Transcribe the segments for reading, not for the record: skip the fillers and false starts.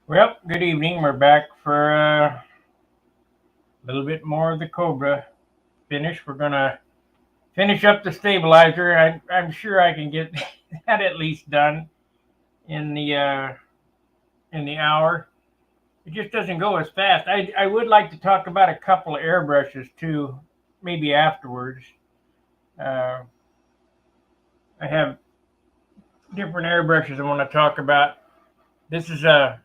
Well, good evening. We're back for a little bit more of the Cobra finish. We're gonna finish up the stabilizer. I'm sure I can get that at least done in the hour. It just doesn't go as fast. I would like to talk about a couple of airbrushes too, maybe afterwards. Uh, I have different airbrushes I want to talk about. This is a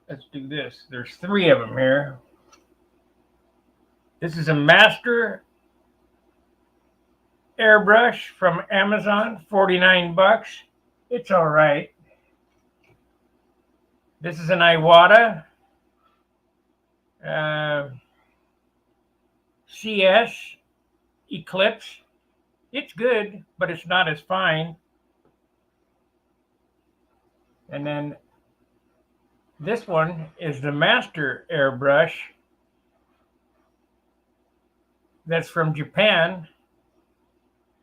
Let's do this. There's three of them here. This is a master airbrush from Amazon, 49 bucks. It's all right. This is an Iwata uh, CS Eclipse. It's good, but it's not as fine. And then this one is the Master airbrush that's from Japan,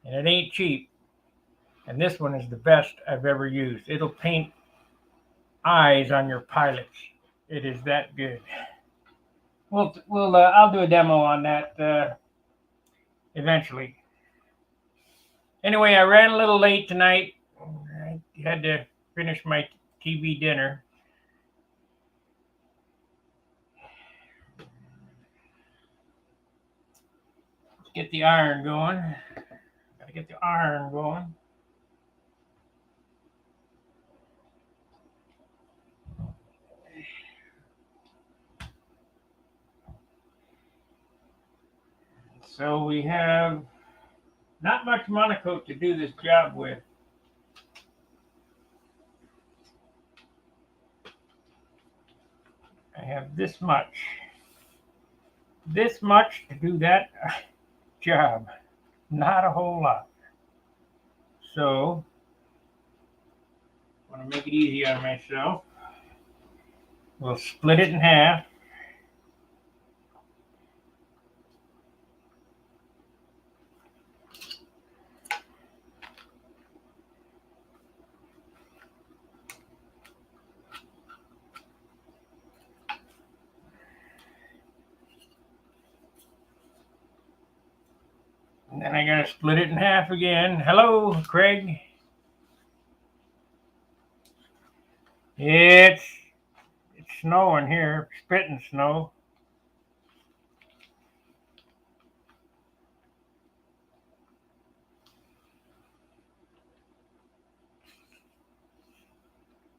and it ain't cheap. And this one is the best I've ever used. It'll paint eyes on your pilots. It is that good. I'll do a demo on that eventually. Anyway, I ran a little late tonight. I had to finish my TV dinner. Let's get the iron going. Gotta get the iron going. So we have not much monocoat to do this job with. I have this much. This much to do that job. Not a whole lot. So, I want to make it easy on myself. We'll split it in half. And then I gotta split it in half again. Hello, Craig. It's snowing here, spitting snow.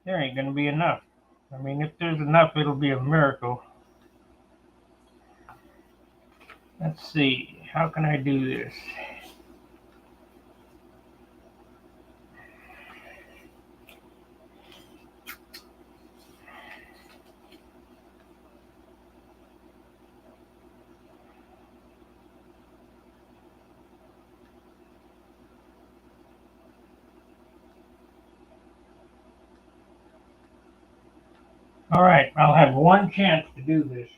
There ain't gonna be enough. I mean, if there's enough, it'll be a miracle. Let's see, how can I do this? All right, I'll have one chance to do this.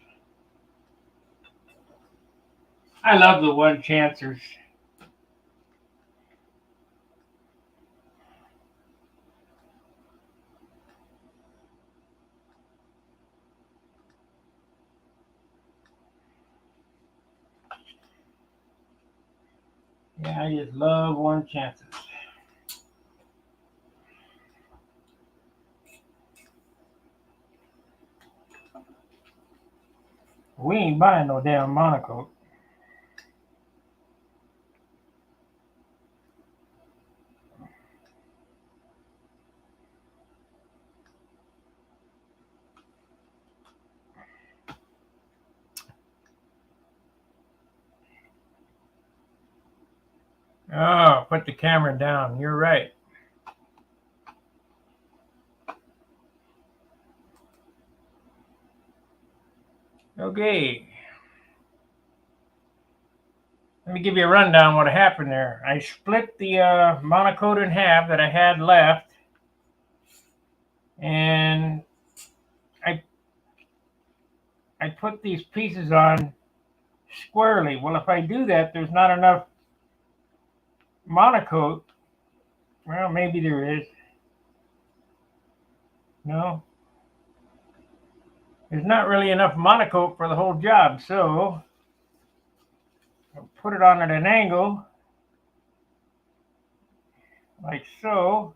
I love the one chancers. Yeah, I just love one chances. We ain't buying no damn monocoat. Oh, put the camera down. You're right. Okay. Let me give you a rundown what happened there. I split the monocoat in half that I had left, and I I put these pieces on squarely. Well, if I do that, there's not enough monocoat. Well, maybe there is. No, there's not really enough monocoat for the whole job, so I'll put it on at an angle, like so.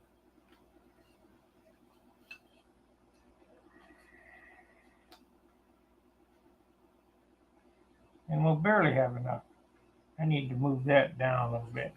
And we'll barely have enough. I need to move that down a little bit.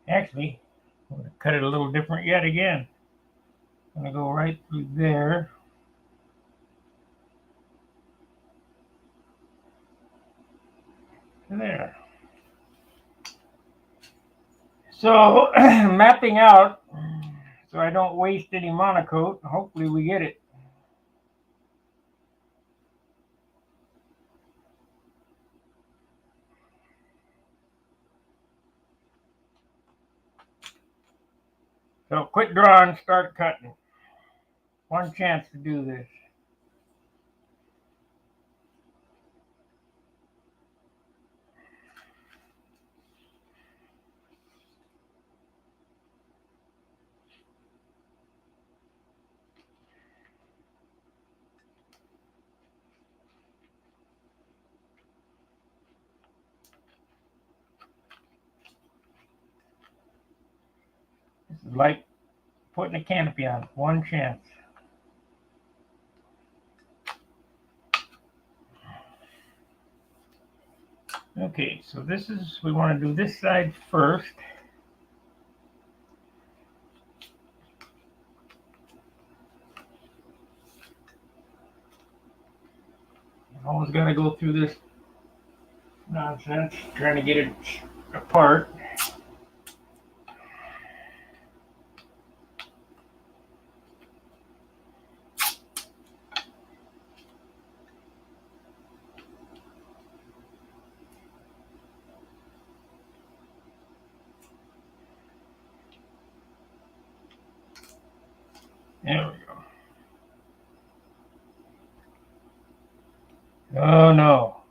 Actually, I'm going to cut it a little different yet again. I'm going to go right through there. There. So, mapping out so I don't waste any monocoat. Hopefully we get it. So quit drawing, start cutting. One chance to do this. This is like putting a canopy on. One chance. Okay, so this is, we want to do this side first. Always got to go through this nonsense, trying to get it apart. There we go. Oh no.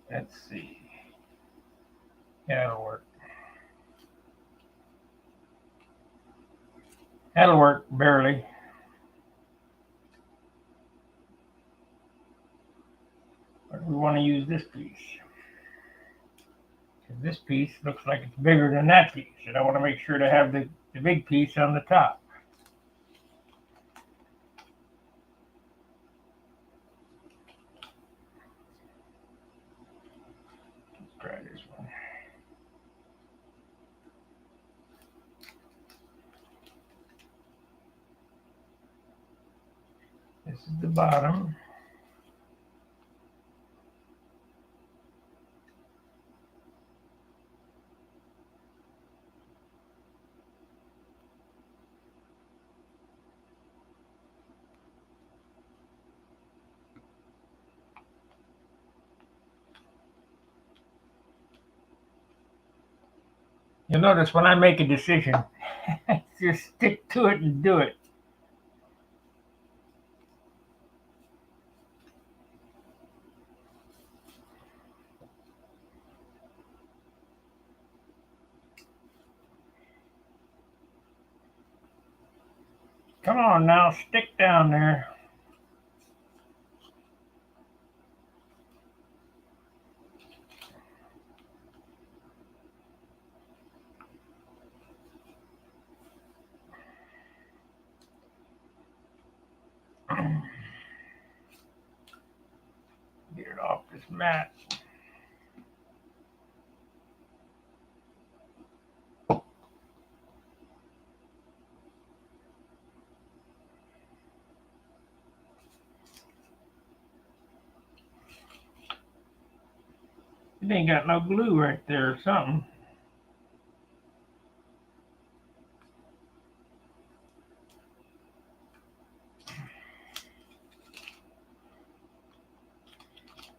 Let's see. Yeah, that'll work. That'll work, barely. But we want to use this piece. Because this piece looks like it's bigger than that piece. And I want to make sure to have the big piece on the top. Let's try this one. This is the bottom. You'll notice when I make a decision, I just stick to it and do it. Come on now, stick down there. Get it off this mat. It ain't got no glue right there or something.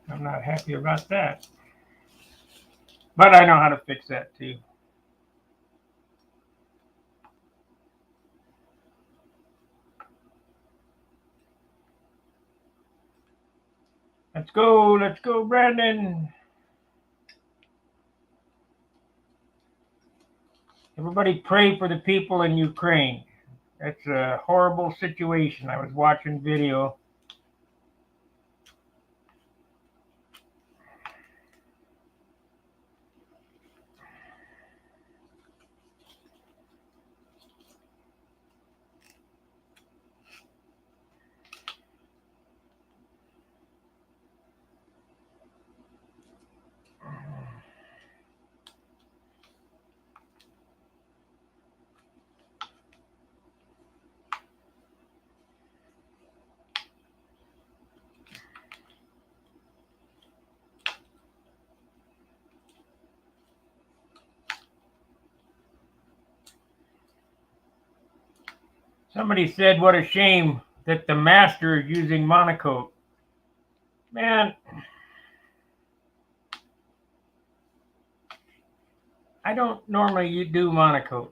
I'm not happy about that. But I know how to fix that too. Let's go, Brandon. Everybody pray for the people in Ukraine. It's a horrible situation. I was watching video. Somebody said, what a shame that the master is using monocoat. Man, I don't normally do monocoat,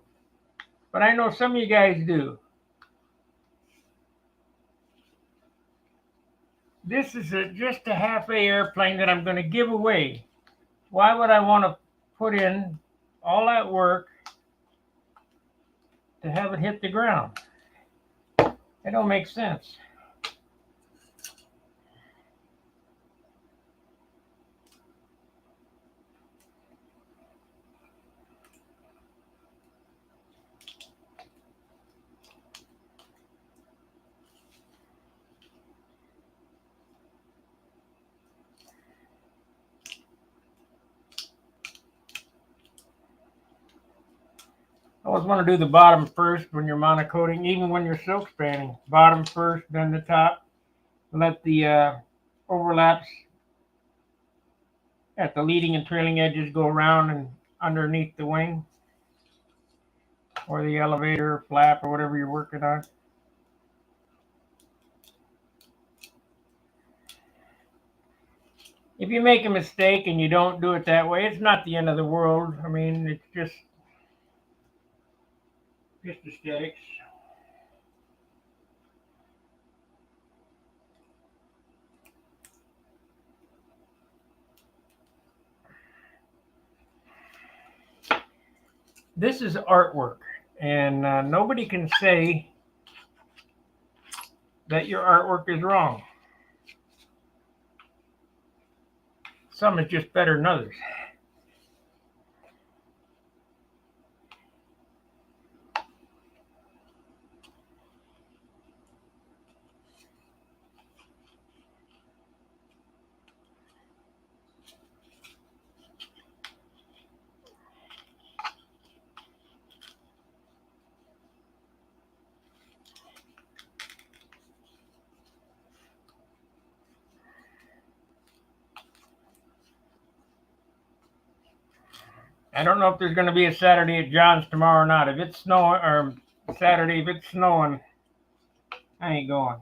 but I know some of you guys do. This is just a half-A airplane that I'm going to give away. Why would I want to put in all that work to have it hit the ground? It don't make sense. I always want to do the bottom first when you're monocoating, even when you're silk spanning. Bottom first, then the top. Let the overlaps at the leading and trailing edges go around and underneath the wing or the elevator flap or whatever you're working on. If you make a mistake and you don't do it that way, it's not the end of the world. I mean, it's just aesthetics. This is artwork, and nobody can say that your artwork is wrong. Some is just better than others. I don't know if there's going to be a Saturday at John's tomorrow or not. If it's snowing, or Saturday, if it's snowing, I ain't going.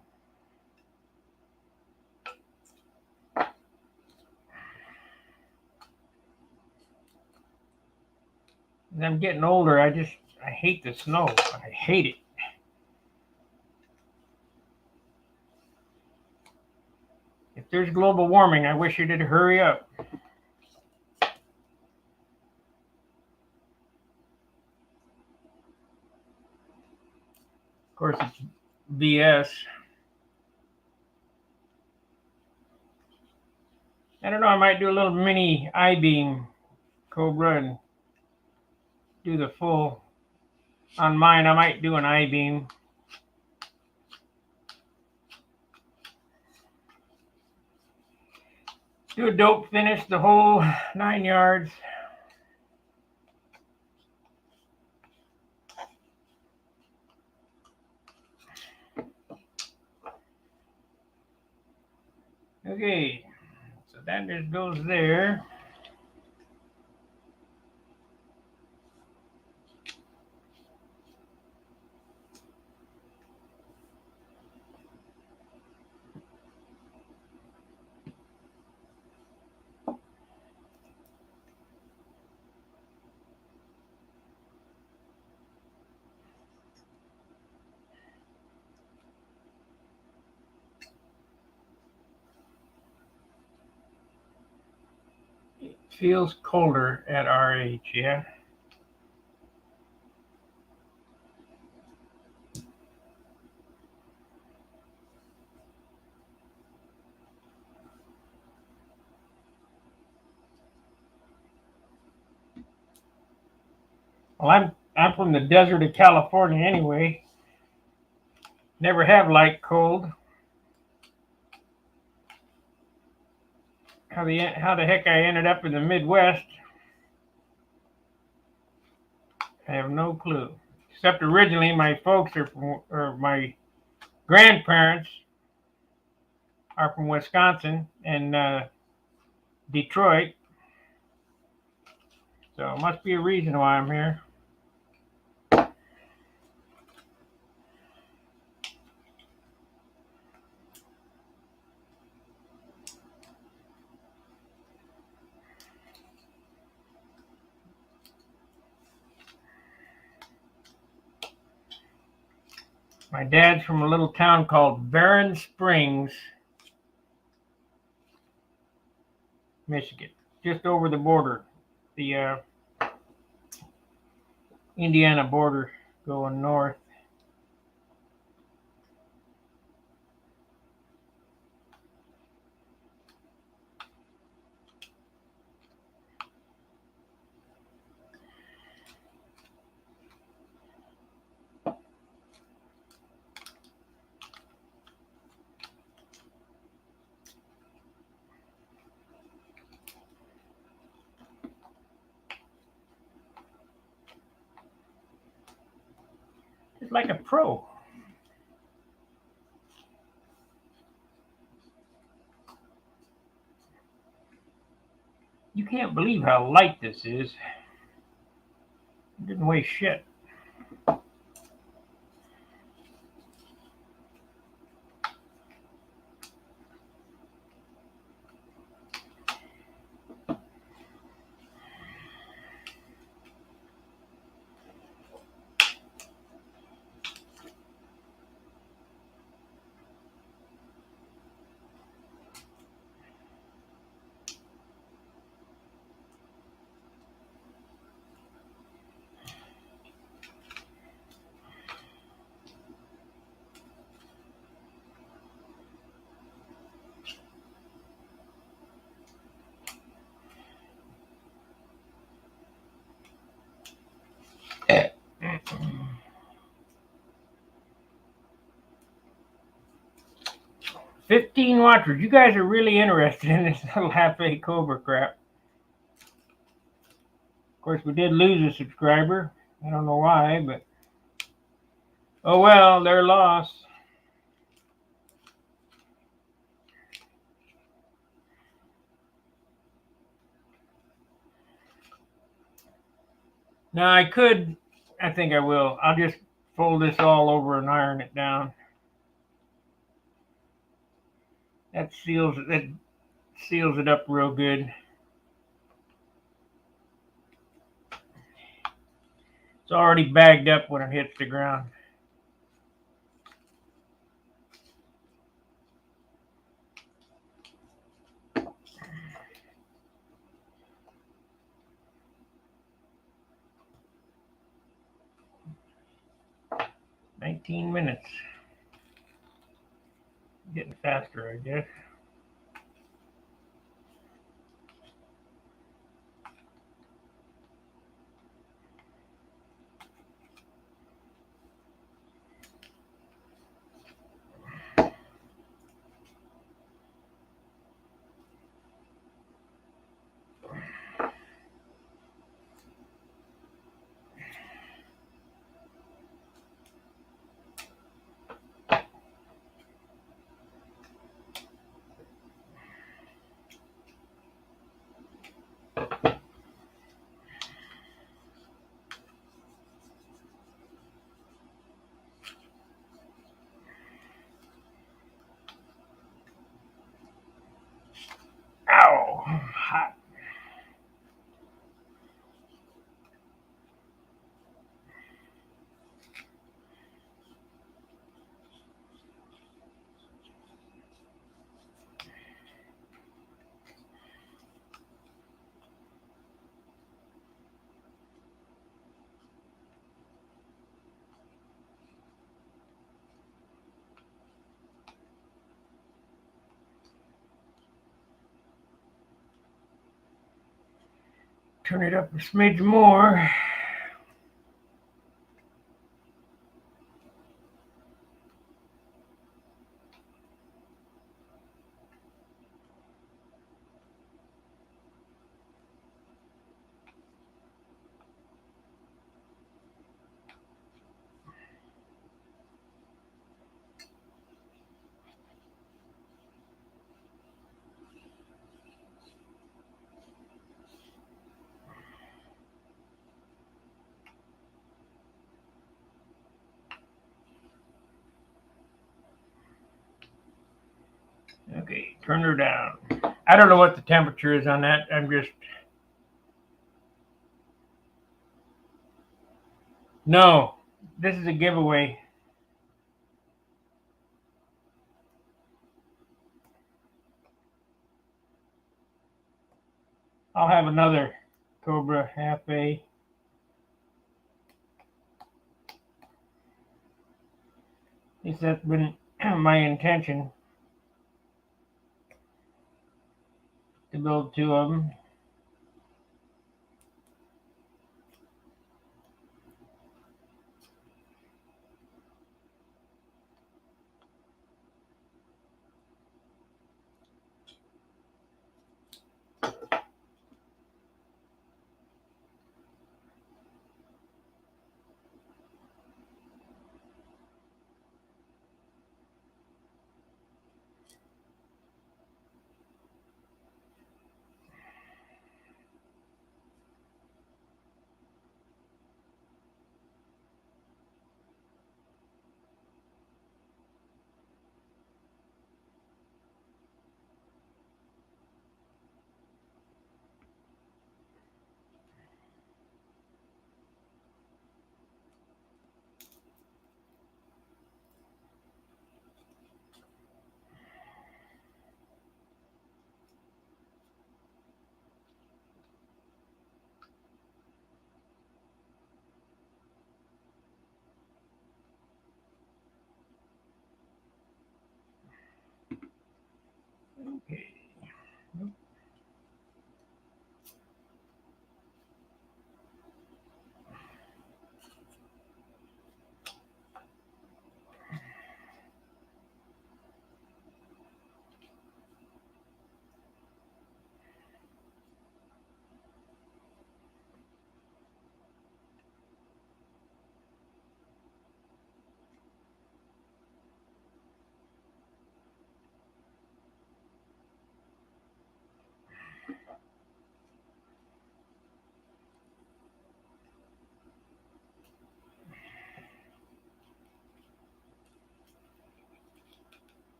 As I'm getting older, I hate the snow. I hate it. If there's global warming, I wish it'd hurry up. Of course, it's BS. I don't know, I might do a little mini I-beam Cobra and do the full. On mine, I might do an I-beam. Do a dope finish, the whole 9 yards. Okay, so that just goes there. Feels colder at our age, yeah. Well, I'm from the desert of California anyway. Never have liked cold. How the heck I ended up in the Midwest, I have no clue. Except originally my folks are from, or my grandparents are from Wisconsin and Detroit. So it must be a reason why I'm here. My dad's from a little town called Barron Springs, Michigan, just over the border, the Indiana border going north. Just like a pro. You can't believe how light this is. It didn't weigh shit. Eh. 15 watchers. You guys are really interested in this little half A Cobra crap. Of course, we did lose a subscriber. I don't know why, but oh well, they're lost. Now I could, I think I will. I'll just fold this all over and iron it down. That seals it up real good. It's already bagged up when it hits the ground. $19. Getting faster, I guess. Turn it up a smidge more. Okay, turn her down. I don't know what the temperature is on that. No, this is a giveaway. I'll have another Cobra half A. At least that's been my intention, to build two of them. Okay.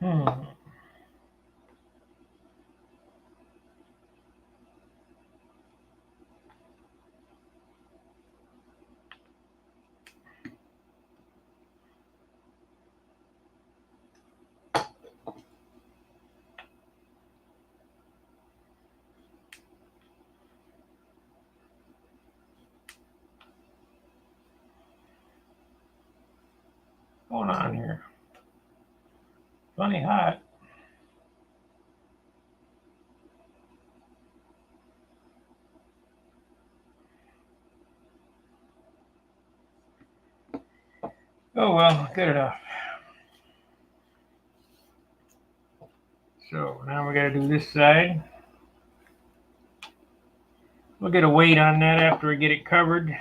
Hmm. What's going on here? Plenty hot. Oh well, good enough. So now we got to do this side. We'll get a weight on that after we get it covered.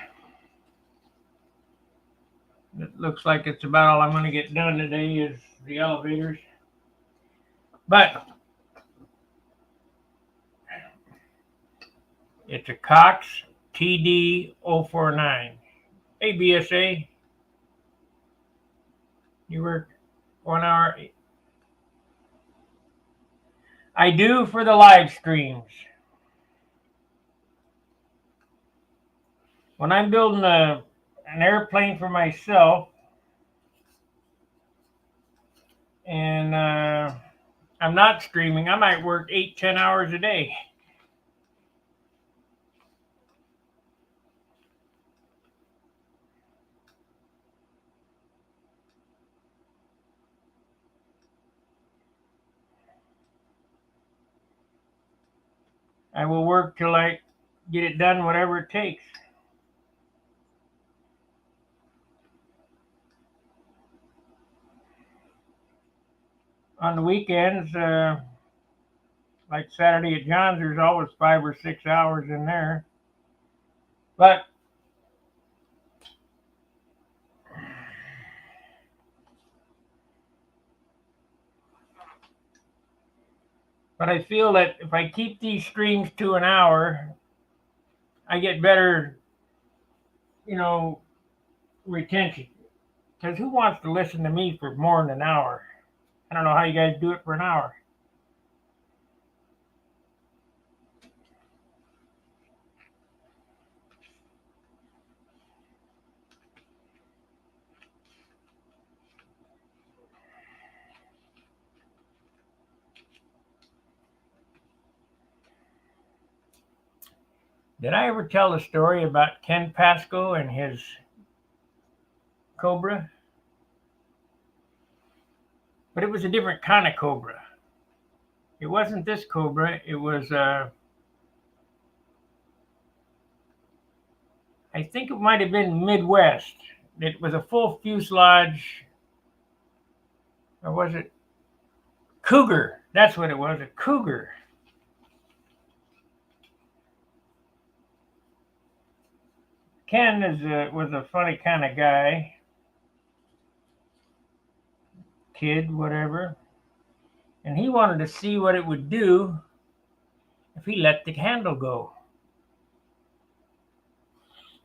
It looks like it's about all I'm going to get done today is the elevators. But it's a Cox TD049. Hey, BSA, you work 1 hour. I do for the live streams. When I'm building an airplane for myself and I'm not streaming, I might work 8-10 hours a day. I will work till I get it done, whatever it takes. On the weekends, like Saturday at John's, there's always 5 or 6 hours in there. But I feel that if I keep these streams to an hour, I get better, you know, retention. Because who wants to listen to me for more than an hour? I don't know how you guys do it for an hour. Did I ever tell the story about Ken Pasco and his Cobra? But it was a different kind of Cobra. It wasn't this Cobra. It was, I think it might have been Midwest. It was a full fuselage, or was it Cougar? That's what it was, a Cougar. Ken was a funny kind of guy, kid, whatever, and he wanted to see what it would do if he let the handle go.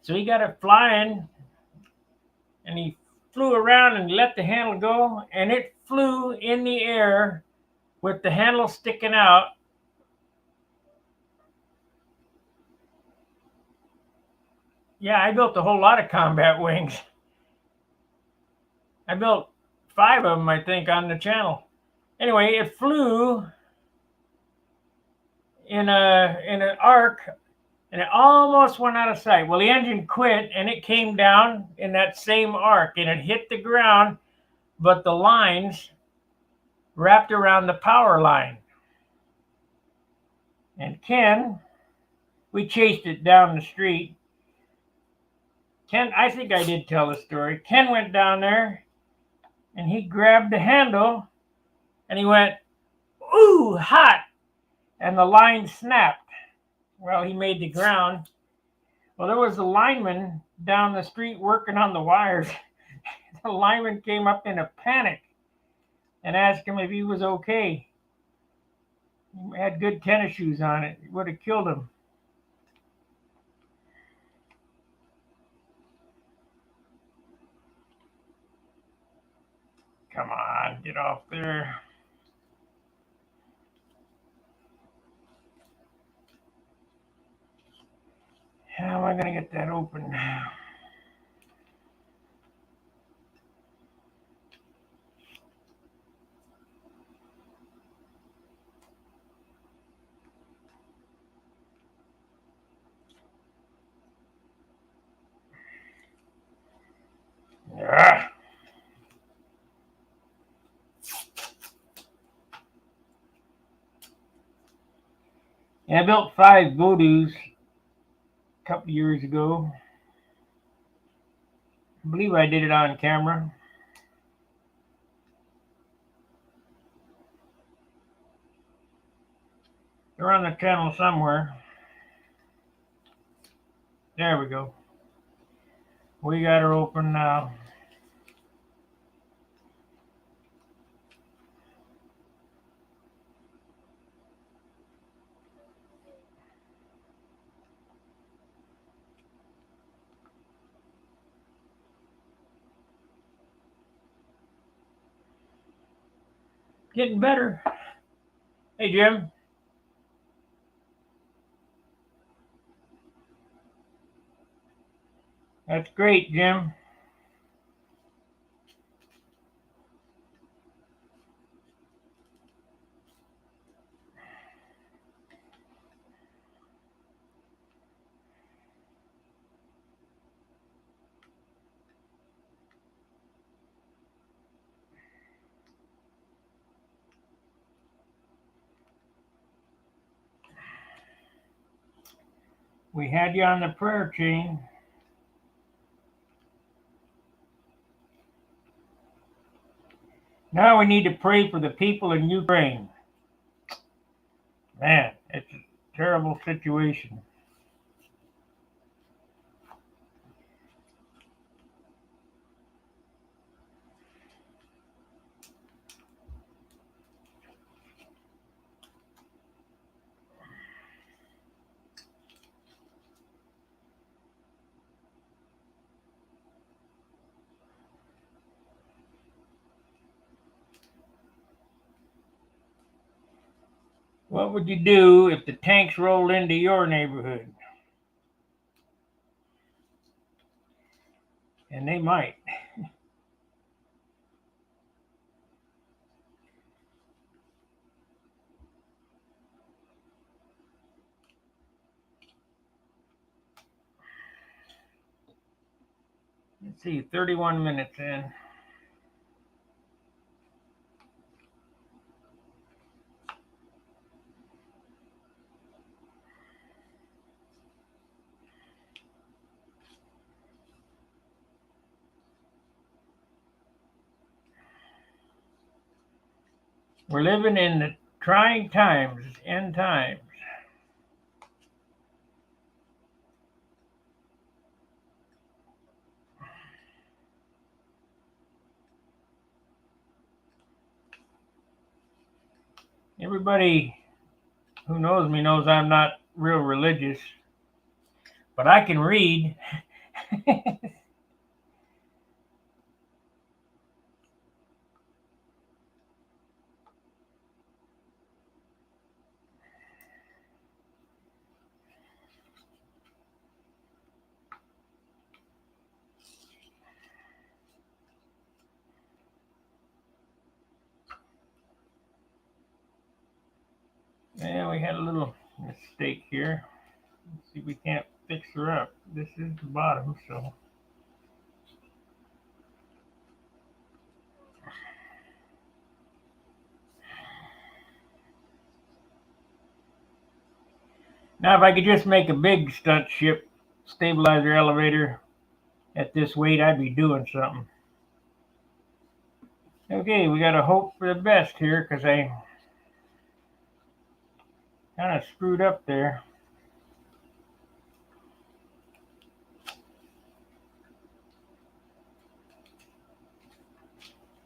So he got it flying, and he flew around and let the handle go, and it flew in the air with the handle sticking out. Yeah, I built a whole lot of combat wings. I built 5 of them, I think, on the channel. Anyway, it flew in an arc, and it almost went out of sight. Well, the engine quit, and it came down in that same arc, and it hit the ground, but the lines wrapped around the power line. And Ken, we chased it down the street. Ken, I think I did tell the story. Ken went down there, and he grabbed the handle, and he went, "Ooh, hot!" And the line snapped. Well, he made the ground. Well, there was a lineman down the street working on the wires. The lineman came up in a panic and asked him if he was okay. He had good tennis shoes on. It would have killed him. Come on, get off there. How am I going to get that open? Yeah. I built 5 Voodoos a couple years ago. I believe I did it on camera. They're on the channel somewhere. There we go. We got her open now. Getting better. Hey, Jim. That's great, Jim. We had you on the prayer chain. Now we need to pray for the people in Ukraine. Man, it's a terrible situation. What would you do if the tanks rolled into your neighborhood? And they might. Let's see, 31 minutes in. We're living in the trying times, end times. Everybody who knows me knows I'm not real religious, but I can read. Yeah, we had a little mistake here. Let's see if we can't fix her up. This is the bottom, so. Now if I could just make a big stunt ship stabilizer elevator at this weight, I'd be doing something. Okay, we gotta hope for the best here because I kind of screwed up there.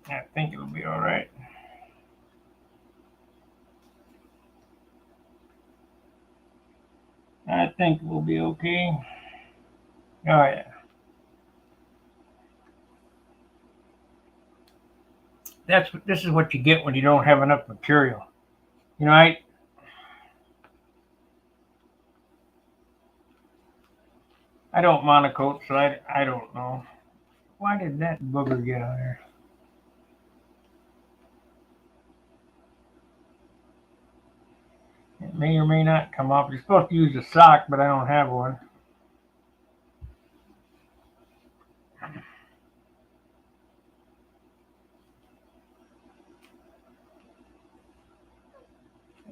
I think it'll be all right. I think we'll be okay. Oh yeah. This is what you get when you don't have enough material. You know, I don't monocoat, so I don't know. Why did that booger get on there? It may or may not come off. You're supposed to use a sock, but I don't have one.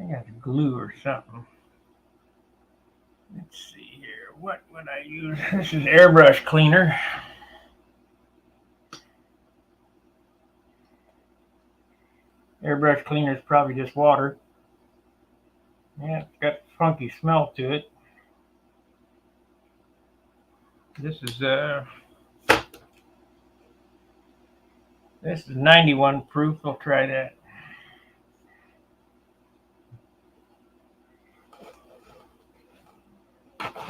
I got glue or something. Let's see here. What would I use? This is airbrush cleaner. Airbrush cleaner is probably just water. Yeah, it's got a funky smell to it. This is 91 proof. I'll try that.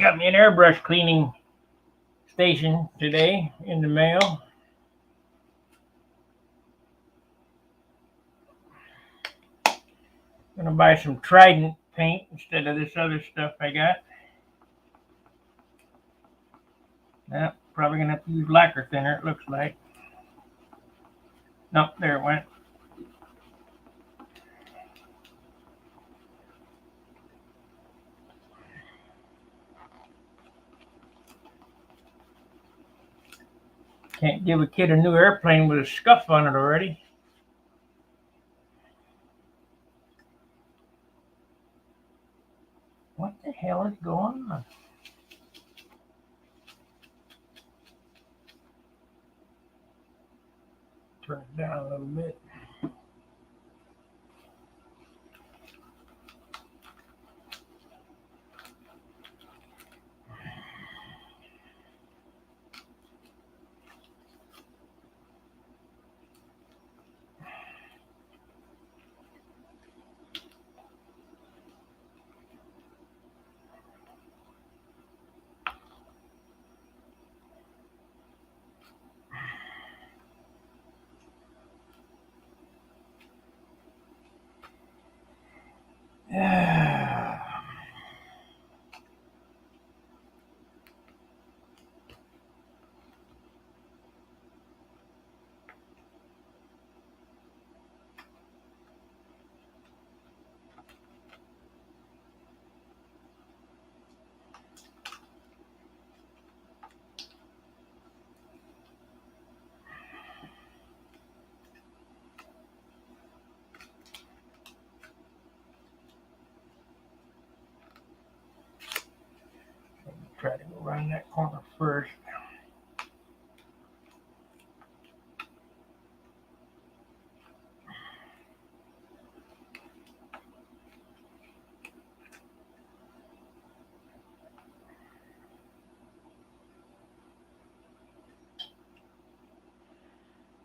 Got me an airbrush cleaning station today in the mail. Gonna buy some Trident paint instead of this other stuff I got. Yeah, probably gonna have to use lacquer thinner, it looks like. Nope, there it went. Can't give a kid a new airplane with a scuff on it already. What the hell is going on? Turn it down a little bit. Try to go around that corner first.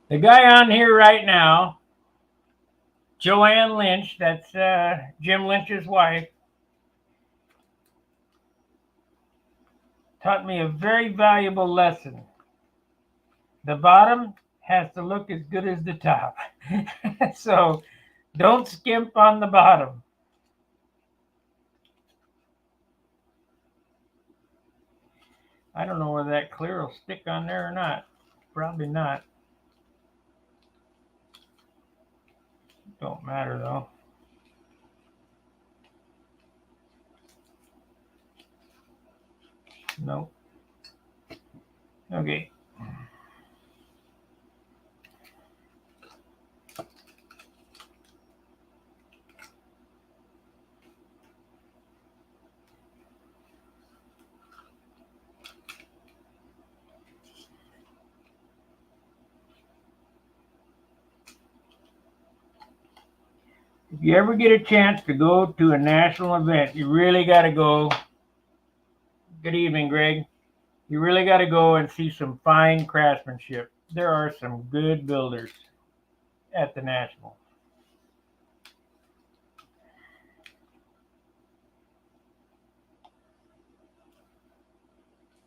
The guy on here right now, Joanne Lynch, that's Jim Lynch's wife, taught me a very valuable lesson. The bottom has to look as good as the top. So don't skimp on the bottom. I don't know whether that clear will stick on there or not. Probably not. Don't matter though. Nope. Okay. If you ever get a chance to go to a national event, you really got to go. Good evening, Greg. You really got to go and see some fine craftsmanship. There are some good builders at the national.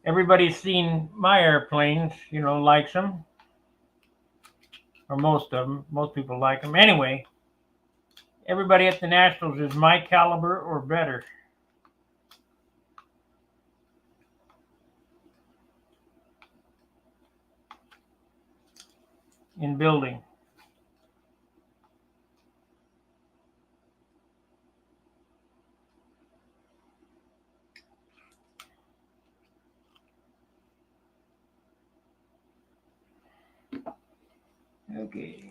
Everybody's seen my airplanes, likes them. Or most of them. Most people like them. Anyway, everybody at the nationals is my caliber or better. In building. Okay.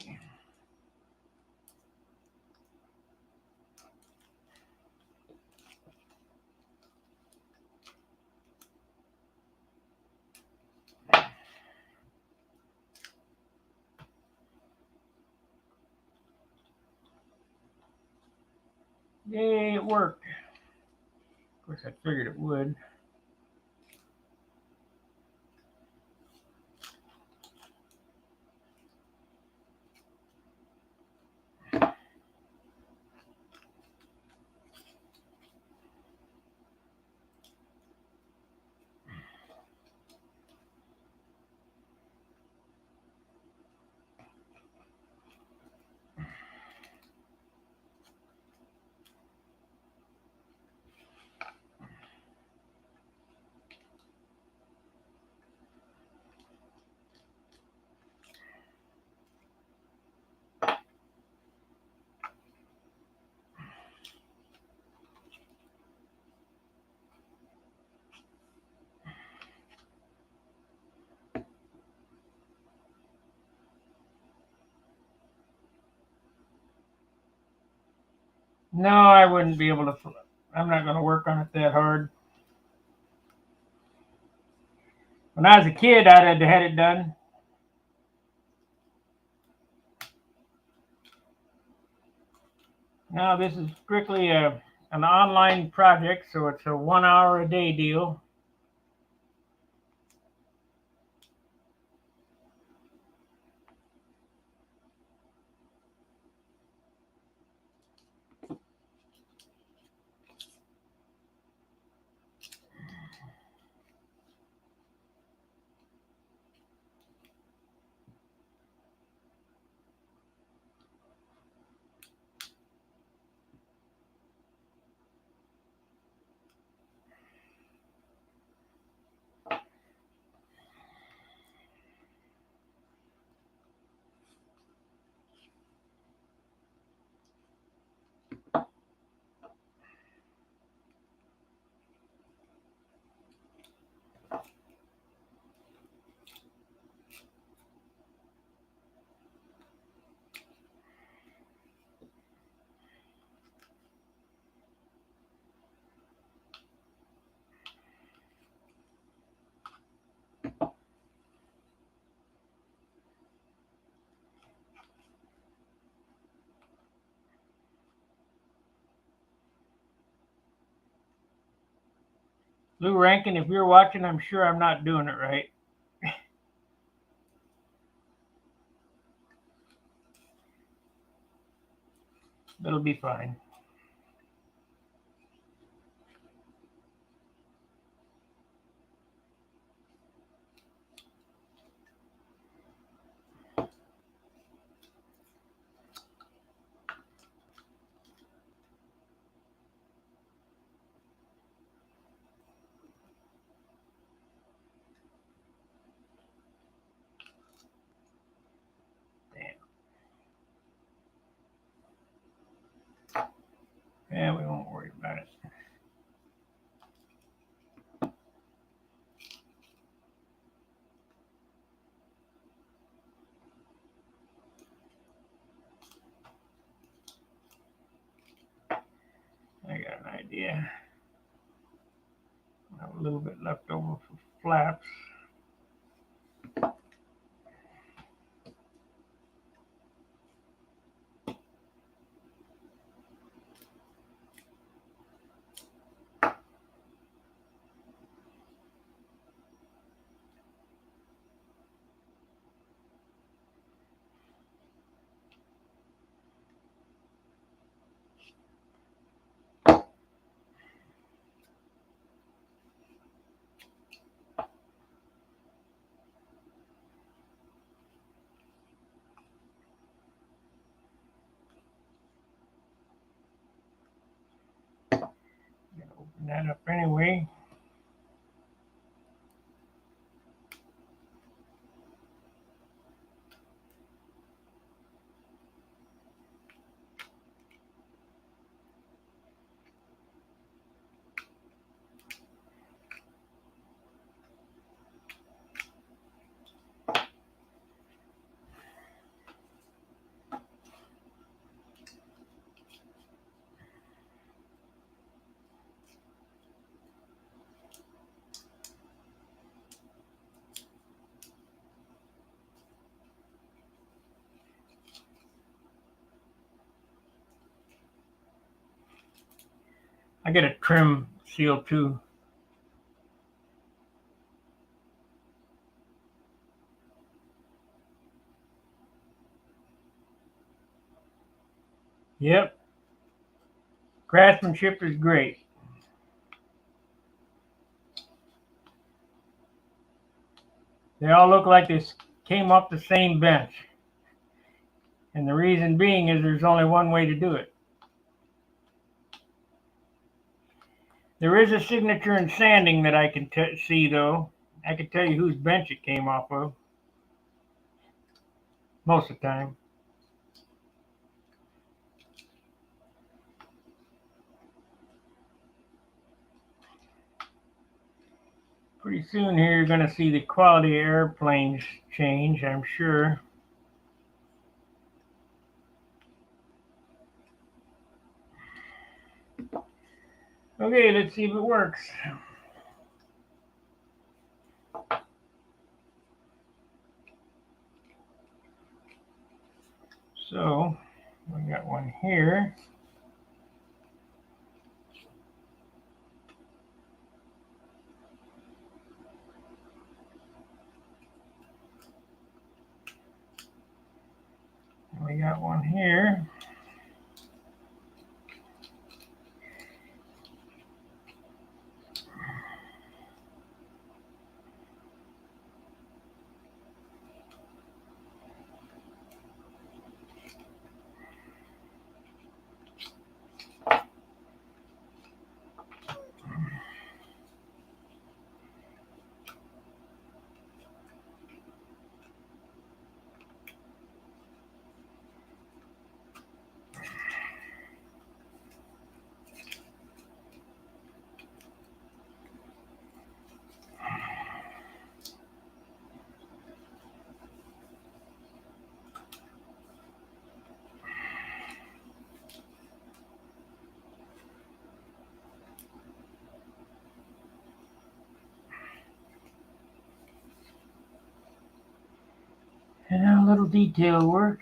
Yay, it worked. Of course, I figured it would. No, I wouldn't be able to. I'm not going to work on it that hard. When I was a kid, I'd had it done. Now this is strictly an online project, so it's a 1 hour a day deal. Lou Rankin, if you're watching, I'm sure I'm not doing it right. It'll be fine. Yeah, we won't worry about it. I got an idea. I have a little bit left over for flaps. Open that up anyway. I get a trim seal too. Yep. Craftsmanship is great. They all look like they came off the same bench. And the reason being is there's only one way to do it. There is a signature in sanding that I can see, though. I can tell you whose bench it came off of. Most of the time. Pretty soon here you're going to see the quality of airplanes change, I'm sure. Okay, let's see if it works. So, we got one here. We got one here. And now a little detail work.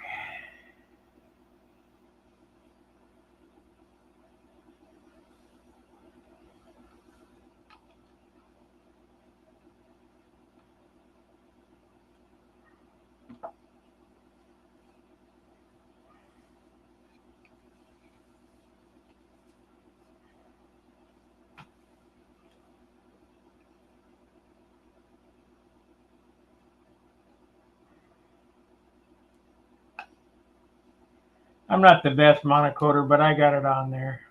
I'm not the best monocoder, but I got it on there.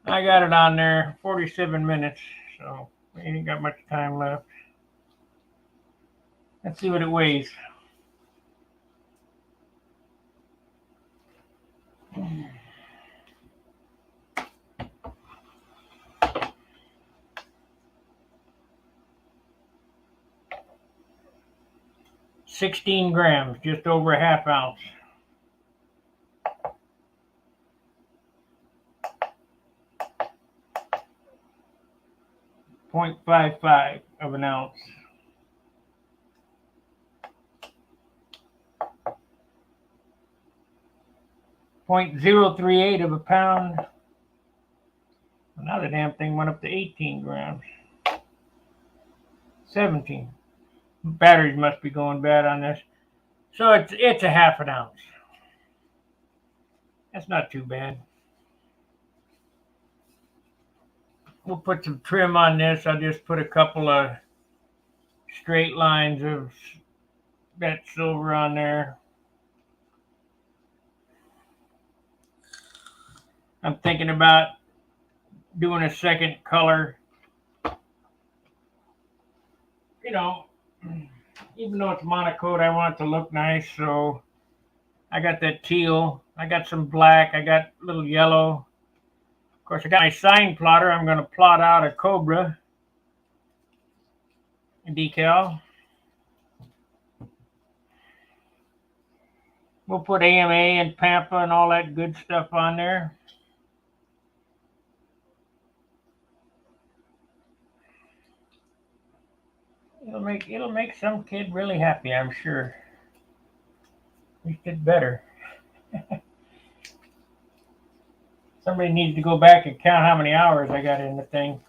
I got it on there, 47 minutes, so we ain't got much time left. Let's see what it weighs. $16 grams, just over a half ounce. .55 of an ounce. .038 of a pound. Now the damn thing went up to 18 grams. 17. Batteries must be going bad on this. So it's a half an ounce. That's not too bad. We'll put some trim on this. I'll just put a couple of straight lines of that silver on there. I'm thinking about doing a second color. You know, even though it's monochrome, I want it to look nice. So I got that teal. I got some black. I got a little yellow. Of course, I got my sign plotter. I'm going to plot out a Cobra decal. We'll put AMA and Pampa and all that good stuff on there. It'll make some kid really happy, I'm sure. At least it's better. Somebody needs to go back and count how many hours I got in the thing.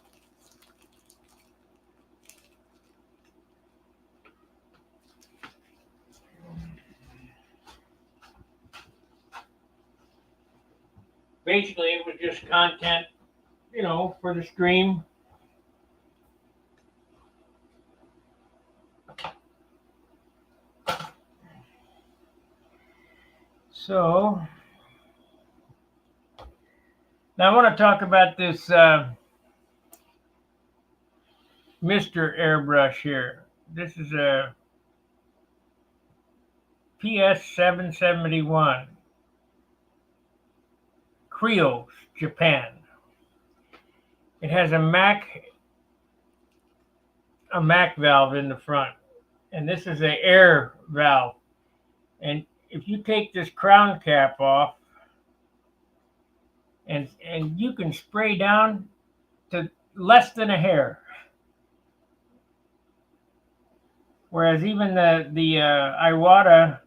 Basically, it was just content, you know, for the stream. So, now I want to talk about this Mr. Airbrush here. This is a PS771. Krios, Japan. It has a Mac valve in the front, and this is an air valve. And if you take this crown cap off, and you can spray down to less than a hair. Whereas even the Iwata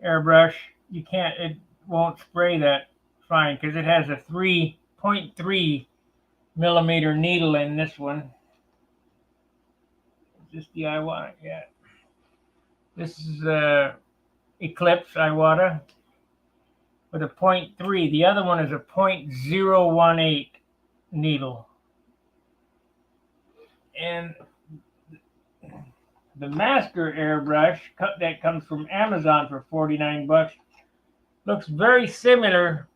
airbrush, you can't, it won't spray that fine because it has a 3.3 millimeter needle in this one. Is this the Iwata? Yeah. This is Eclipse Iwata with a 0.3. The other one is a 0.018 needle. And the Master airbrush that comes from Amazon for 49 bucks looks very similar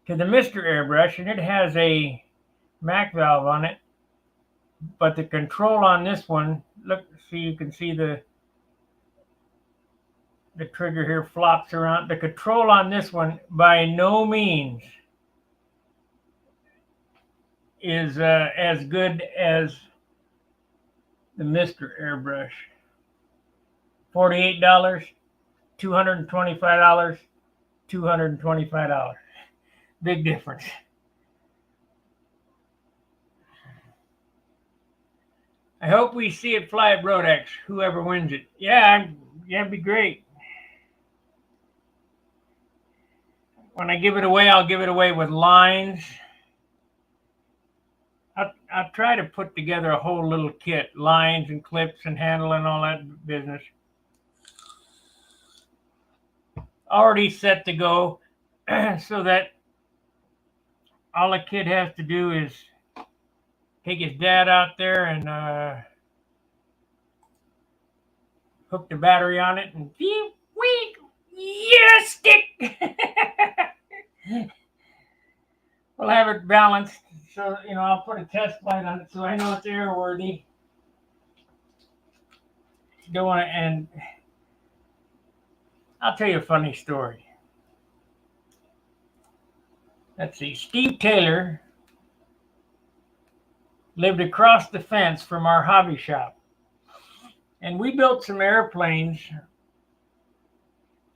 to the Mr. airbrush, and it has a Mac valve on it. But the control on this one, look, see, you can see the trigger here flops around. The control on this one by no means is as good as the Mr. airbrush. $48, $225, $225. Big difference. I hope we see it fly at Brodex, whoever wins it. Yeah, it'd be great. When I give it away, I'll give it away with lines. I'll try to put together a whole little kit, lines and clips and handle and all that business. Already set to go, so that all a kid has to do is take his dad out there and hook the battery on it and stick. We'll have it balanced, so I'll put a test light on it so I know it's airworthy. Don't want to, and I'll tell you a funny story. Let's see. Steve Taylor lived across the fence from our hobby shop, and we built some airplanes.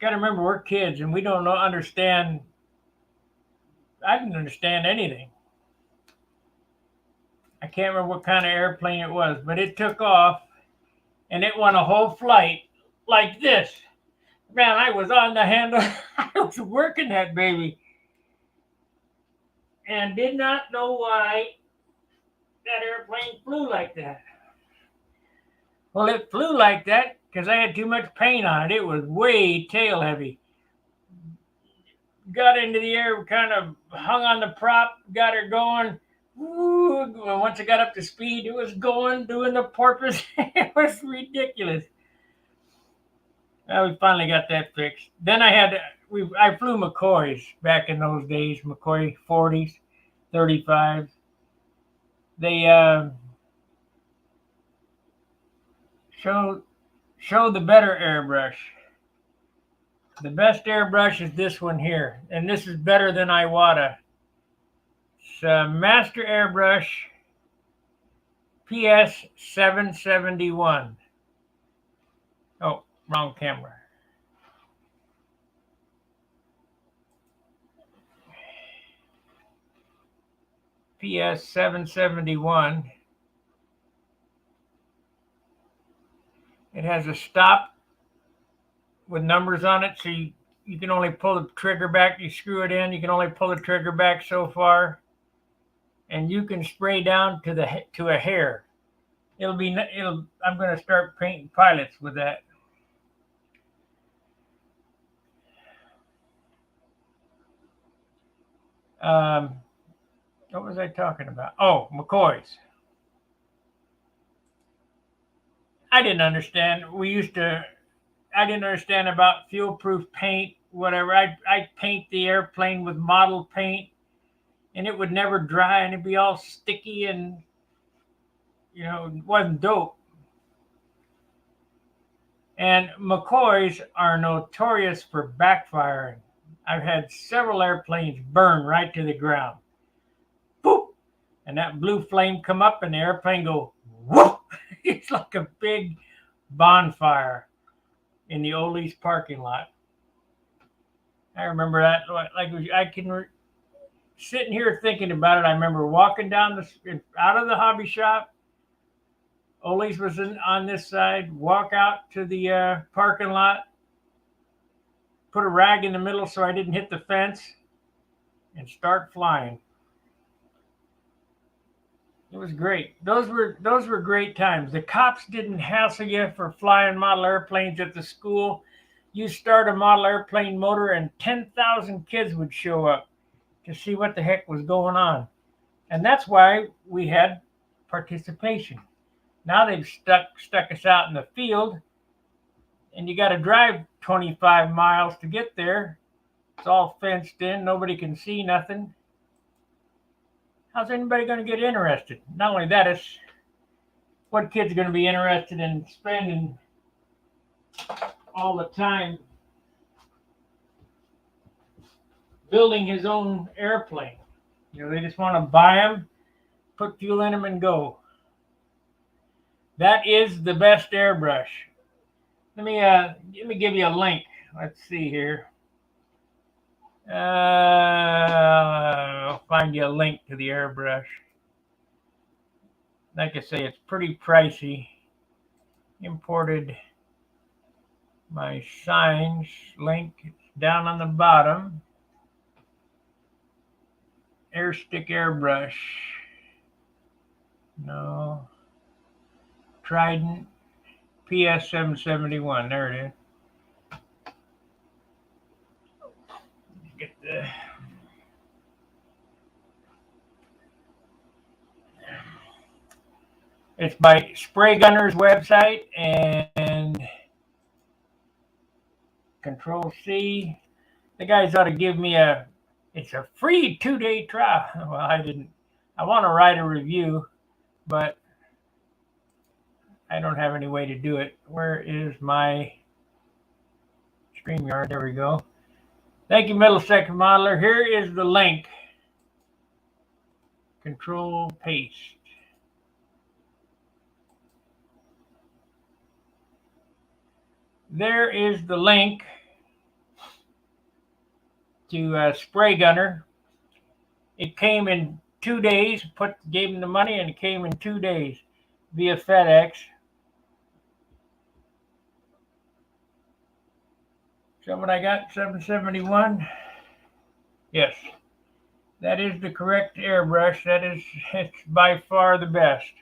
Got to remember, we're kids and we don't understand. I didn't understand anything. I can't remember what kind of airplane it was, but it took off and it went a whole flight like this. Man, I was on the handle. I was working that baby and did not know why that airplane flew like that. Well, it flew like that because I had too much paint on it. It was way tail heavy. Got into the air, kind of hung on the prop, got her going. Woo. Once it got up to speed, it was going, doing the porpoise. It was ridiculous. Well, we finally got that fixed. Then I flew McCoys back in those days, McCoy 40s, 35s. They show the better airbrush. The best airbrush is this one here, and this is better than Iwata. It's a Master Airbrush PS 771. Oh, wrong camera. PS 771. It has a stop with numbers on it, so you can only pull the trigger back. You screw it in, you can only pull the trigger back so far, and you can spray down to a hair. I'm going to start painting pilots with that. What was I talking about? Oh, McCoy's. I didn't understand. I didn't understand about fuel-proof paint, whatever. I'd paint the airplane with model paint, and it would never dry, and it'd be all sticky, and it wasn't dope. And McCoys are notorious for backfiring. I've had several airplanes burn right to the ground. Boop! And that blue flame come up, and the airplane go whoop! It's like a big bonfire in the Ollie's parking lot. I remember that like I can sitting here thinking about it. I remember walking down out of the hobby shop. Ollie's was on this side. Walk out to the parking lot. Put a rag in the middle so I didn't hit the fence, and start flying. It was great. Those were great times. The cops didn't hassle you for flying model airplanes at the school. You start a model airplane motor, and 10,000 kids would show up to see what the heck was going on. And that's why we had participation. Now they've stuck us out in the field, and you got to drive 25 miles to get there. It's all fenced in. Nobody can see nothing. How's anybody going to get interested? Not only that, it's what kid's going to be interested in spending all the time building his own airplane. They just want to buy them, put fuel in them, and go. That is the best airbrush. Let me give you a link. Let's see here. I'll find you a link to the airbrush. Like I say, it's pretty pricey. Imported my signs link. It's down on the bottom. Airstick airbrush. No. Trident PS 771. There it is. Get the It's by Spray Gunner's website, and Control C. The guys ought to give me it's a free 2-day trial. Well, I want to write a review, but I don't have any way to do it. Where is my StreamYard? There we go. Thank you, Middlesex Modeler. Here is the link. Control paste. There is the link to Spray Gunner. It came in 2 days. Gave him the money, and it came in 2 days via FedEx. So what I got, 771. Yes, that is the correct airbrush. It's by far the best.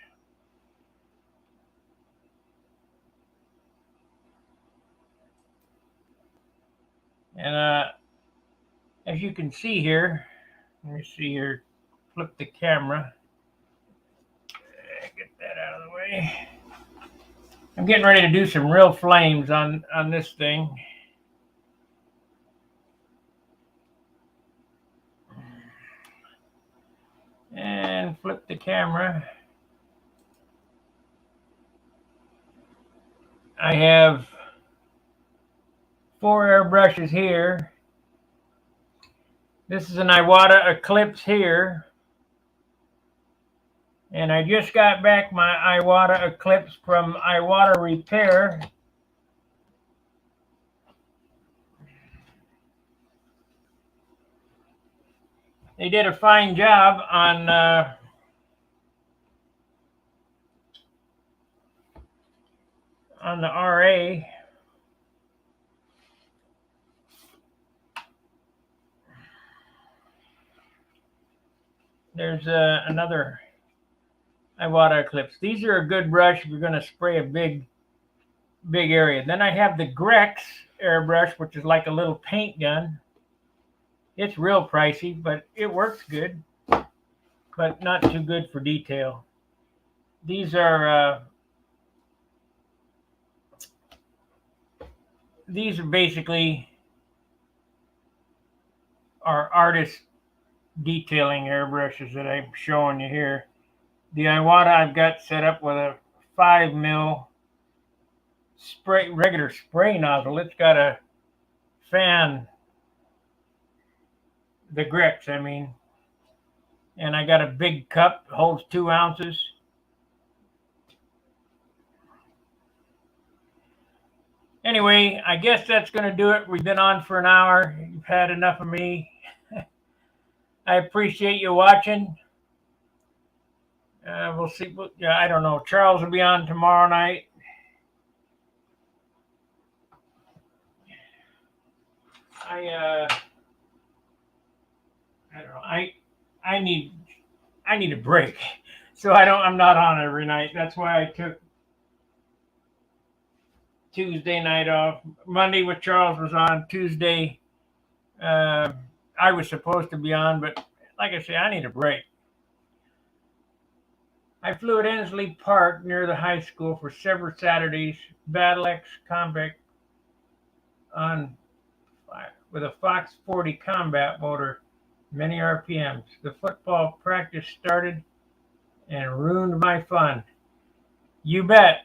And as you can see here, let me see here, flip the camera. Get that out of the way. I'm getting ready to do some real flames on this thing. And flip the camera. I have 4 airbrushes here. This is an Iwata Eclipse here. And I just got back my Iwata Eclipse from Iwata Repair. They did a fine job on the RA. There's another Iwata Eclipse. These are a good brush if you're going to spray a big area. Then I have the Grex airbrush, which is like a little paint gun. It's real pricey, but it works good, but not too good for detail. These are basically our artist detailing airbrushes that I'm showing you here. The Iwata I've got set up with a 5mm regular spray nozzle. It's got a fan, the Grex, I mean, and I got a big cup, holds 2 ounces. Anyway, I guess that's going to do it. We've been on for an hour. You've had enough of me. I appreciate you watching. We'll see. Yeah, I don't know. Charles will be on tomorrow night. I don't know. I need a break, so I'm not on every night. That's why I took Tuesday night off. Monday with Charles was on. Tuesday, I was supposed to be on, but like I say, I need a break. I flew at Ensley Park near the high school for several Saturdays. Battle X Combat on with a Fox 40 combat motor, many RPMs. The football practice started and ruined my fun. You bet.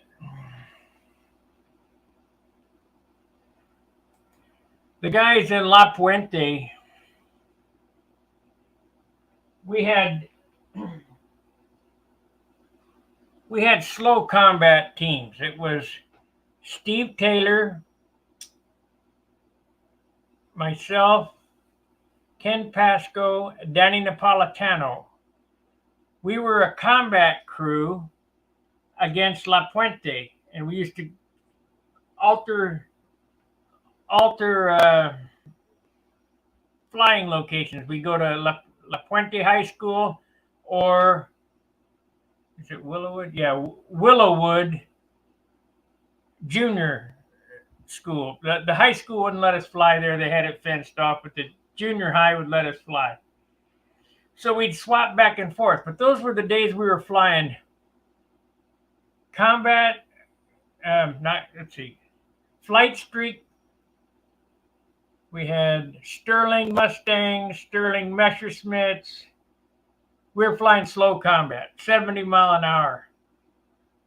The guys in La Puente, we had slow combat teams. It was Steve Taylor, myself, Ken Pasco, Danny Napolitano. We were a combat crew against La Puente, and we used to alter flying locations. We go to La Puente High School, or is it Willowwood? Yeah, Willowwood Junior School. The high school wouldn't let us fly there. They had it fenced off, but the junior high would let us fly. So we'd swap back and forth. But those were the days we were flying combat. Flight Streak. We had Sterling Mustangs, Sterling Messerschmitts. We were flying slow combat, 70 mile an hour.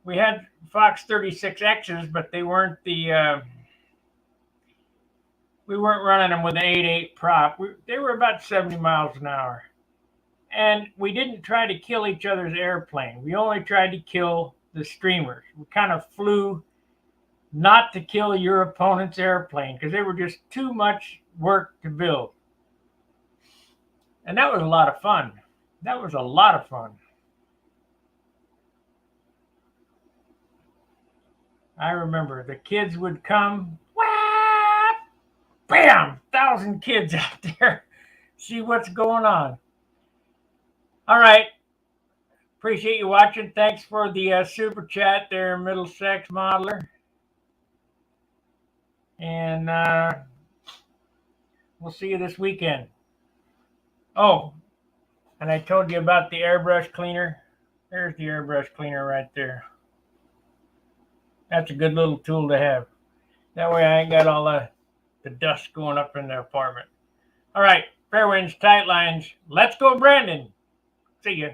We had Fox 36Xs, but they weren't we weren't running them with an 8.8 prop. They were about 70 miles an hour. And we didn't try to kill each other's airplane. We only tried to kill the streamers. We kind of flew not to kill your opponent's airplane because they were just too much work to build. And that was a lot of fun. That was a lot of fun. I remember the kids would come, whap, bam, 1,000 kids out there. See what's going on. All right. Appreciate you watching. Thanks for the super chat there, Middlesex Modeler. And we'll see you this weekend. Oh, and I told you about the airbrush cleaner. There's the airbrush cleaner right there. That's a good little tool to have. That way I ain't got all the dust going up in the apartment. All right, fair winds, tight lines. Let's go, Brandon. See ya.